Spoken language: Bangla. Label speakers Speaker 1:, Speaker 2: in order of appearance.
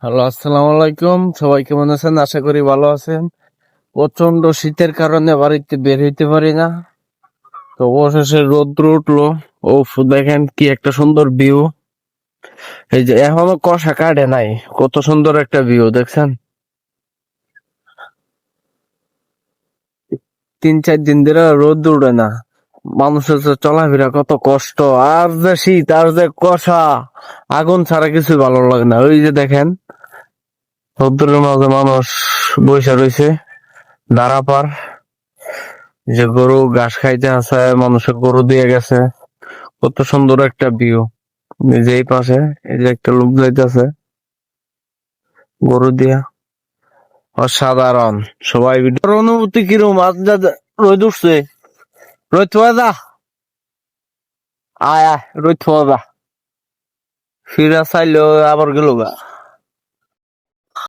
Speaker 1: হ্যালো, আসসালামু আলাইকুম। সবাই কেমন আছেন? আশা করি ভালো আছেন। প্রচন্ড শীতের কারণে বাড়িতে বের হইতে পারি না। তো অবশেষে রোদ্র উঠলো। ও দেখেন কি একটা সুন্দর ভিউ। এই যে এখনো কুয়াশা কাটে নাই, কত সুন্দর একটা ভিউ দেখছেন। 3-4 দিন ধরে রোদ উঠে না। মানুষের যে চলাফেরা কত কষ্ট, আর যে শীত আর যে কুয়াশা, আগুন ছাড়া কিছু ভালো লাগে না। ওই যে দেখেন রোদ্রের মাঝে মানুষ বসে রয়েছে দাঁড়াপার, যে গরু ঘাস খাইতে আছে, মানুষের গরু দিয়ে গেছে। কত সুন্দর একটা ভিউ। যে এই পাশে এই যে একটা লোক যাইতেছে গরু দিয়া, অসাধারণ। সবাই ভিডিওর অনুভূতি কিরম? আজ যা রোদ উঠছে, রোদ থোয়া যা, আয় আয় রোদ থোয়া যা, ফিরা চাইলেও আবার গেল গা।